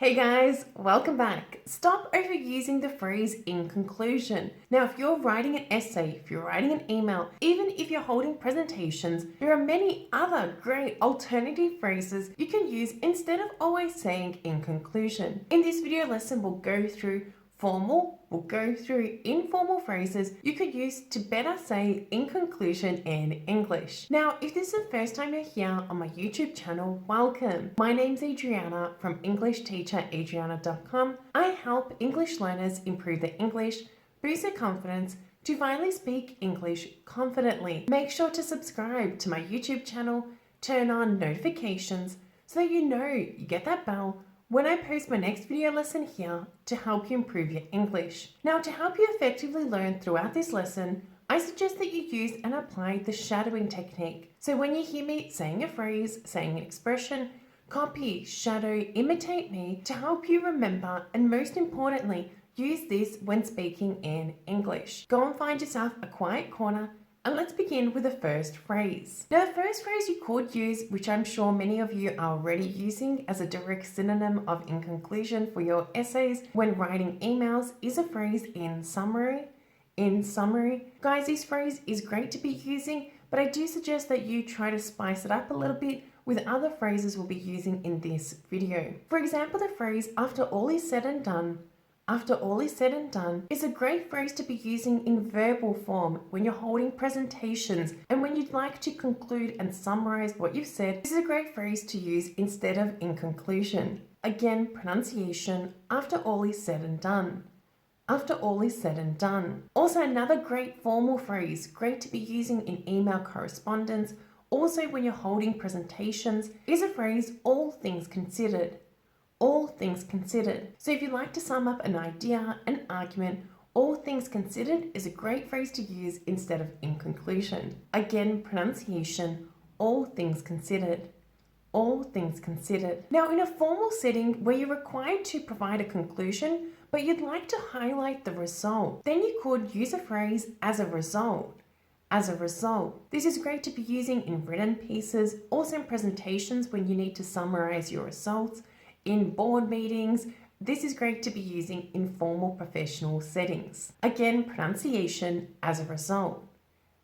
Hey guys, welcome back. Stop overusing the phrase in conclusion. Now, if you're writing an essay, if you're writing an email, even if you're holding presentations, there are many other great alternative phrases you can use instead of always saying in conclusion. In this video lesson, we'll go through we'll go through informal phrases you could use to better say in conclusion in English. Now, if this is the first time you're here on my YouTube channel, welcome. My name's Adriana from EnglishTeacherAdriana.com. I help English learners improve their English, boost their confidence, to finally speak English confidently. Make sure to subscribe to my YouTube channel, turn on notifications so that you know you get that bell when I post my next video lesson here to help you improve your English. Now, to help you effectively learn throughout this lesson, I suggest that you use and apply the shadowing technique. So when you hear me saying a phrase, saying an expression, copy, shadow, imitate me to help you remember and most importantly, use this when speaking in English. Go and find yourself a quiet corner and let's begin with the first phrase. Now, the first phrase you could use, which I'm sure many of you are already using as a direct synonym of in conclusion for your essays when writing emails, is a phrase in summary. In summary. Guys, this phrase is great to be using, but I do suggest that you try to spice it up a little bit with other phrases we'll be using in this video. For example, the phrase after all is said and done is a great phrase to be using in verbal form when you're holding presentations and when you'd like to conclude and summarize what you've said. This is a great phrase to use instead of in conclusion. Again, pronunciation, after all is said and done. After all is said and done. Also, another great formal phrase, great to be using in email correspondence, also when you're holding presentations, is a phrase, all things considered. All things considered. So if you'd like to sum up an idea, an argument, all things considered is a great phrase to use instead of in conclusion. Again, pronunciation, all things considered. All things considered. Now, in a formal setting where you're required to provide a conclusion, but you'd like to highlight the result, then you could use a phrase as a result. As a result. This is great to be using in written pieces, also in presentations when you need to summarize your results. In board meetings, this is great to be using in formal professional settings. Again, pronunciation, as a result.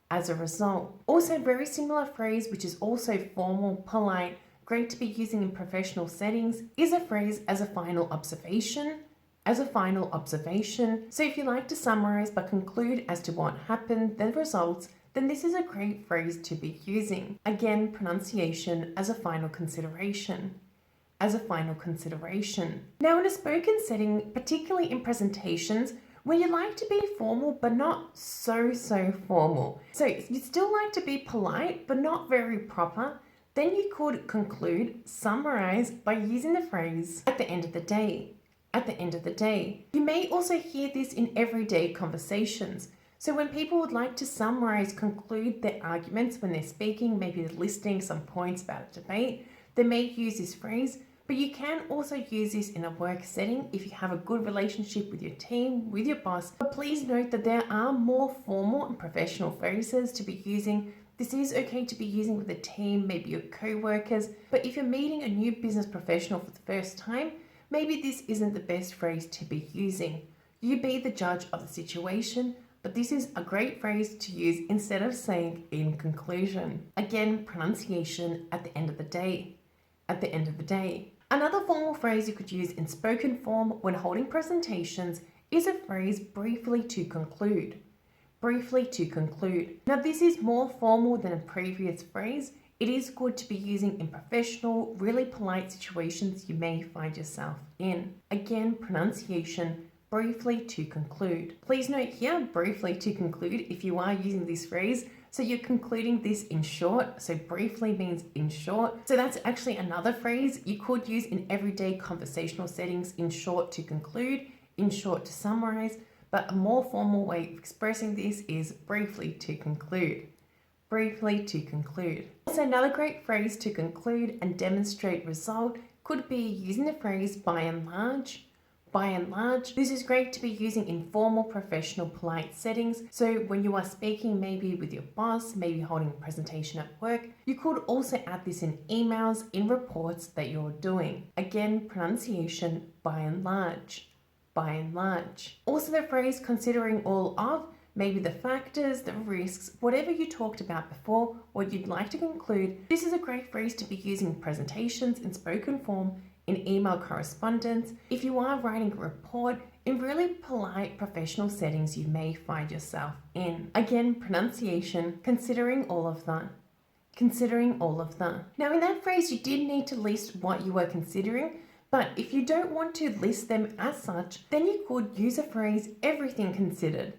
As a result. Also, a very similar phrase, which is also formal, polite, great to be using in professional settings, is a phrase as a final observation. As a final observation. So if you like to summarize but conclude as to what happened, the results, then this is a great phrase to be using. Again, pronunciation, as a final consideration. As a final consideration. Now, in a spoken setting, particularly in presentations, where you like to be formal but not so formal. So you'd still like to be polite but not very proper, then you could conclude, summarize by using the phrase at the end of the day. At the end of the day. You may also hear this in everyday conversations. So when people would like to summarize, conclude their arguments when they're speaking, maybe they're listing some points about a debate, they may use this phrase. But you can also use this in a work setting if you have a good relationship with your team, with your boss. But please note that there are more formal and professional phrases to be using. This is okay to be using with a team, maybe your co-workers. But if you're meeting a new business professional for the first time, maybe this isn't the best phrase to be using. You be the judge of the situation, but this is a great phrase to use instead of saying in conclusion. Again, pronunciation, at the end of the day. At the end of the day. Another formal phrase you could use in spoken form when holding presentations is a phrase briefly to conclude. Briefly to conclude. Now, this is more formal than a previous phrase. It is good to be using in professional, really polite situations you may find yourself in. Again, pronunciation, briefly to conclude. Please note here, briefly to conclude, if you are using this phrase, so you're concluding this in short. So briefly means in short. So that's actually another phrase you could use in everyday conversational settings, in short to conclude, in short to summarize. But a more formal way of expressing this is briefly to conclude. Briefly to conclude. Also, another great phrase to conclude and demonstrate result could be using the phrase by and large. By and large, this is great to be using in formal, professional, polite settings. So when you are speaking maybe with your boss, maybe holding a presentation at work, you could also add this in emails, in reports that you're doing. Again, pronunciation, by and large. By and large. Also the phrase considering all of, maybe the factors, the risks, whatever you talked about before, what you'd like to conclude. This is a great phrase to be using in presentations, in spoken form, in email correspondence, if you are writing a report, in really polite professional settings you may find yourself in. Again, pronunciation, considering all of that. Considering all of that. Now in that phrase you did need to list what you were considering, but if you don't want to list them as such, then you could use a phrase, everything considered.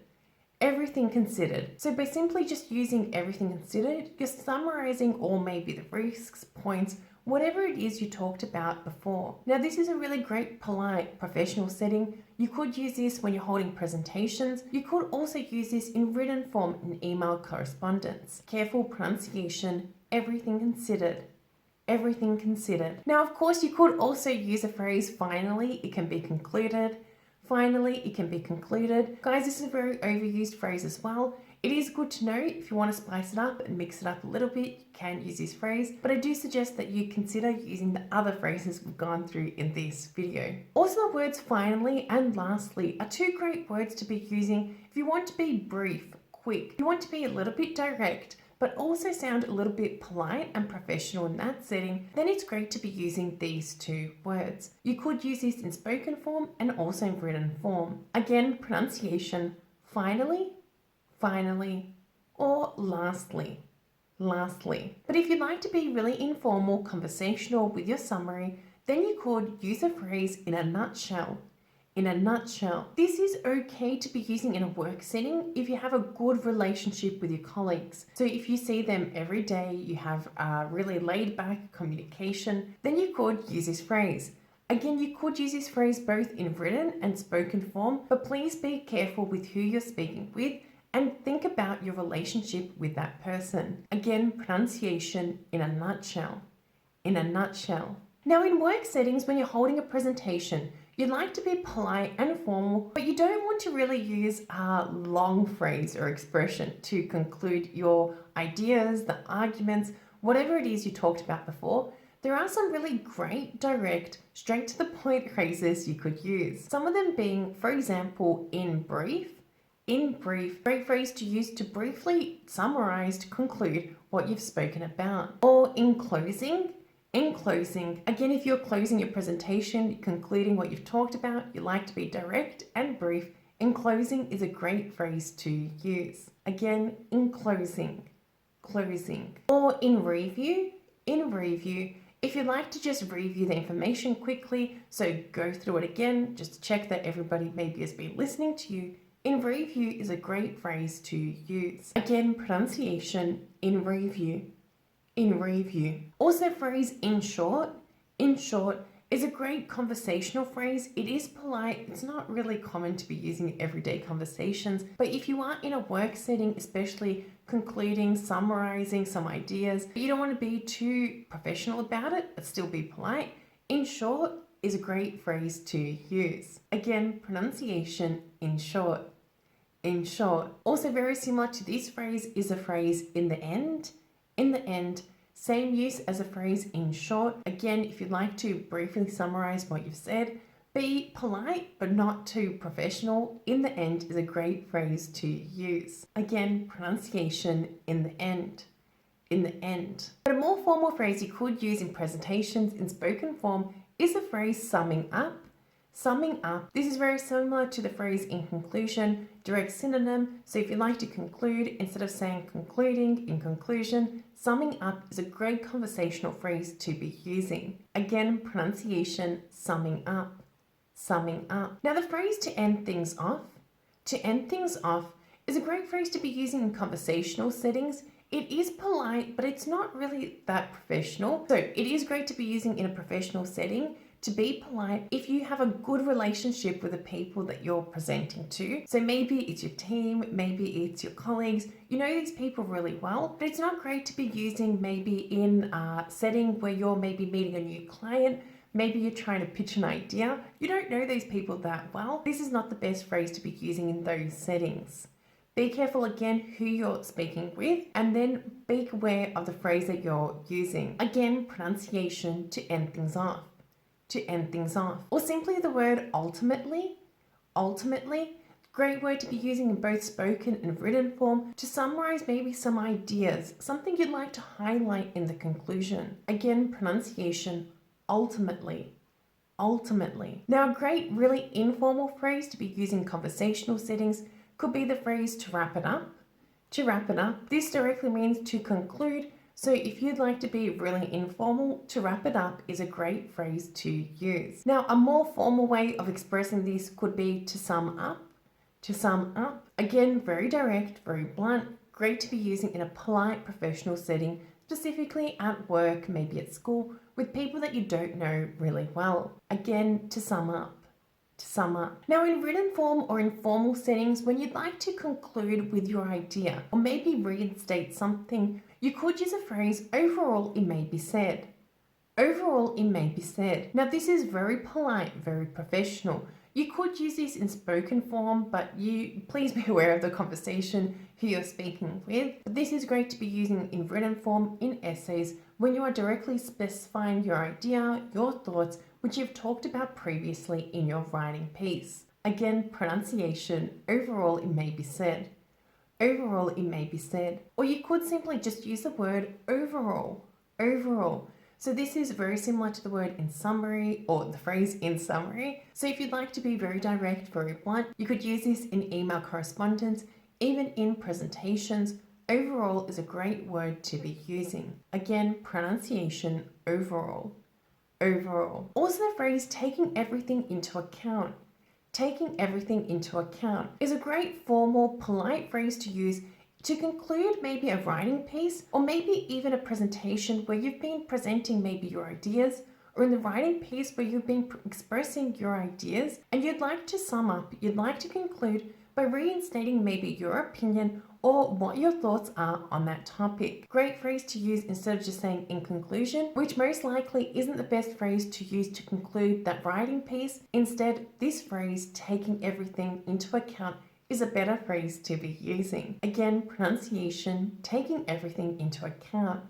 Everything considered. So by simply just using everything considered, you're summarizing all maybe the risks, points, whatever it is you talked about before. Now this is a really great, polite, professional setting. You could use this when you're holding presentations. You could also use this in written form in email correspondence. Careful pronunciation, everything considered. Everything considered. Now of course you could also use a phrase, finally, it can be concluded. Finally, it can be concluded. Guys, this is a very overused phrase as well. It is good to know if you want to spice it up and mix it up a little bit, you can use this phrase, but I do suggest that you consider using the other phrases we've gone through in this video. Also, the words finally and lastly are two great words to be using if you want to be brief, quick, you want to be a little bit direct, but also sound a little bit polite and professional in that setting, then it's great to be using these two words. You could use this in spoken form and also in written form. Again, pronunciation, finally, finally, or lastly, lastly. But if you'd like to be really informal, conversational with your summary, then you could use a phrase, in a nutshell. In a nutshell. This is okay to be using in a work setting if you have a good relationship with your colleagues. So if you see them every day, you have a really laid back communication, then you could use this phrase. Again, you could use this phrase both in written and spoken form, but please be careful with who you're speaking with and think about your relationship with that person. Again, pronunciation, in a nutshell. In a nutshell. Now in work settings, when you're holding a presentation, you'd like to be polite and formal, but you don't want to really use a long phrase or expression to conclude your ideas, the arguments, whatever it is you talked about before. There are some really great, direct, straight to the point phrases you could use. Some of them being, for example, in brief. In brief, great phrase to use to briefly summarize, to conclude what you've spoken about. Or in closing. In closing, again, if you're closing your presentation, concluding what you've talked about, you like to be direct and brief. In closing is a great phrase to use. Again, in closing, closing. Or in review, if you'd like to just review the information quickly, so go through it again, just to check that everybody maybe has been listening to you. In review is a great phrase to use. Again, pronunciation, in review. In review. Also phrase in short is a great conversational phrase. It is polite. It's not really common to be using in everyday conversations, but if you are in a work setting, especially concluding, summarizing some ideas, but you don't want to be too professional about it, but still be polite, in short is a great phrase to use. Again, pronunciation, in short. In short. Also very similar to this phrase is a phrase in the end. In the end, same use as a phrase in short. Again, if you'd like to briefly summarize what you've said, be polite but not too professional. In the end is a great phrase to use. Again, pronunciation, in the end. In the end. But a more formal phrase you could use in presentations in spoken form is the phrase summing up. Summing up, this is very similar to the phrase in conclusion, direct synonym. So if you like to conclude, instead of saying concluding, in conclusion, summing up is a great conversational phrase to be using. Again, pronunciation, summing up, summing up. Now the phrase to end things off is a great phrase to be using in conversational settings. It is polite, but it's not really that professional. So it is great to be using in a professional setting, to be polite if you have a good relationship with the people that you're presenting to. So maybe it's your team, maybe it's your colleagues, you know these people really well, but it's not great to be using maybe in a setting where you're maybe meeting a new client, Maybe you're trying to pitch an idea. You don't know these people that well. This is not the best phrase to be using in those settings. Be careful again who you're speaking with, and then be aware of the phrase that you're using. Again, pronunciation to end things off. To end things off. Or simply the word ultimately. Ultimately. Great word to be using in both spoken and written form to summarize maybe some ideas, something you'd like to highlight in the conclusion. Again, pronunciation, ultimately. Ultimately. Now, a great, really informal phrase to be used in conversational settings could be the phrase to wrap it up. To wrap it up. This directly means to conclude. So if you'd like to be really informal, to wrap it up is a great phrase to use. Now, a more formal way of expressing this could be to sum up. To sum up, again, very direct, very blunt, great to be using in a polite professional setting, specifically at work, maybe at school, with people that you don't know really well. Again, to sum up. To sum up. Now, in written form or informal settings, when you'd like to conclude with your idea or maybe reinstate something, you could use a phrase, overall, it may be said. Overall, it may be said. Now, this is very polite, very professional. You could use this in spoken form, but please be aware of the conversation, who you're speaking with. But this is great to be using in written form in essays when you are directly specifying your idea, your thoughts, which you've talked about previously in your writing piece. Again, pronunciation, overall it may be said. Overall it may be said. Or you could simply just use the word overall. Overall. So this is very similar to the word in summary or the phrase in summary. So if you'd like to be very direct, very blunt, you could use this in email correspondence, even in presentations. Overall is a great word to be using. Again, pronunciation, overall. Overall. Also the phrase taking everything into account. Taking everything into account is a great formal, polite phrase to use to conclude maybe a writing piece or maybe even a presentation where you've been presenting maybe your ideas, or in the writing piece where you've been expressing your ideas and you'd like to sum up, you'd like to conclude by reinstating maybe your opinion or what your thoughts are on that topic. Great phrase to use instead of just saying in conclusion, which most likely isn't the best phrase to use to conclude that writing piece. Instead, this phrase, taking everything into account, is a better phrase to be using. Again, pronunciation, taking everything into account.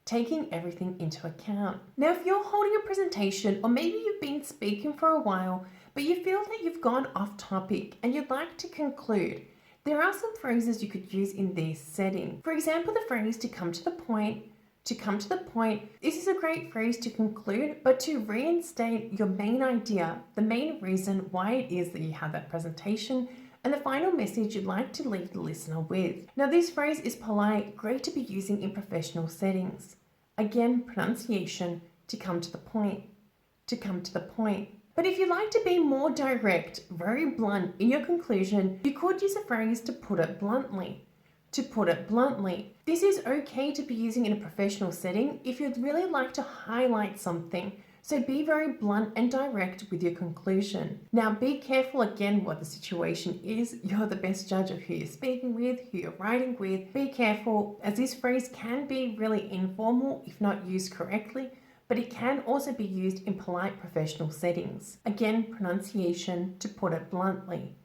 Taking everything into account. Now, if you're holding a presentation or maybe you've been speaking for a while, but you feel that you've gone off topic and you'd like to conclude, there are some phrases you could use in this setting. For example, the phrase to come to the point. To come to the point, this is a great phrase to conclude, but to reinstate your main idea, the main reason why it is that you have that presentation, and the final message you'd like to leave the listener with. Now, this phrase is polite, great to be using in professional settings. Again, pronunciation, to come to the point. To come to the point. But if you'd like to be more direct, very blunt in your conclusion, you could use a phrase to put it bluntly. To put it bluntly. This is okay to be using in a professional setting if you'd really like to highlight something. So be very blunt and direct with your conclusion. Now be careful again what the situation is. You're the best judge of who you're speaking with, who you're writing with. Be careful, as this phrase can be really informal if not used correctly, but it can also be used in polite professional settings. Again, pronunciation, to put it bluntly.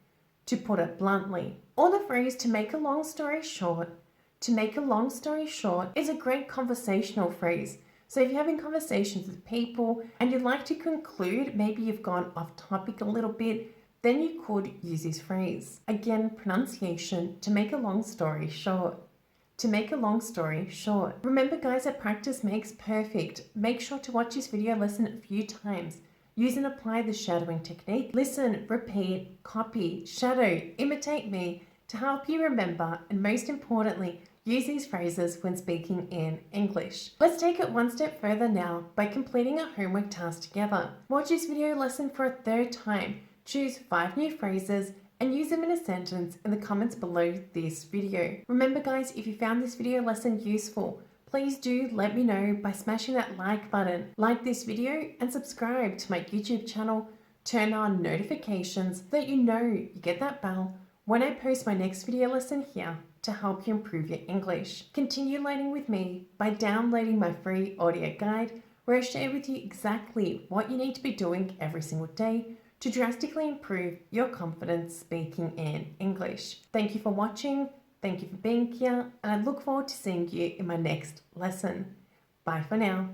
To put it bluntly. Or the phrase to make a long story short. To make a long story short is a great conversational phrase. So if you're having conversations with people and you'd like to conclude, maybe you've gone off topic a little bit, then you could use this phrase. Again, pronunciation, to make a long story short. To make a long story short. Remember guys, that practice makes perfect. Make sure to watch this video lesson a few times. Use and apply the shadowing technique. Listen, repeat, copy, shadow, imitate me to help you remember, and most importantly, use these phrases when speaking in English. Let's take it one step further now by completing a homework task together. Watch this video lesson for a third time. Choose 5 new phrases and use them in a sentence in the comments below this video. Remember guys, if you found this video lesson useful, please do let me know by smashing that like button. Like this video and subscribe to my YouTube channel. Turn on notifications so that you know you get that bell when I post my next video lesson here to help you improve your English. Continue learning with me by downloading my free audio guide, where I share with you exactly what you need to be doing every single day to drastically improve your confidence speaking in English. Thank you for watching, thank you for being here, and I look forward to seeing you in my next lesson. Bye for now.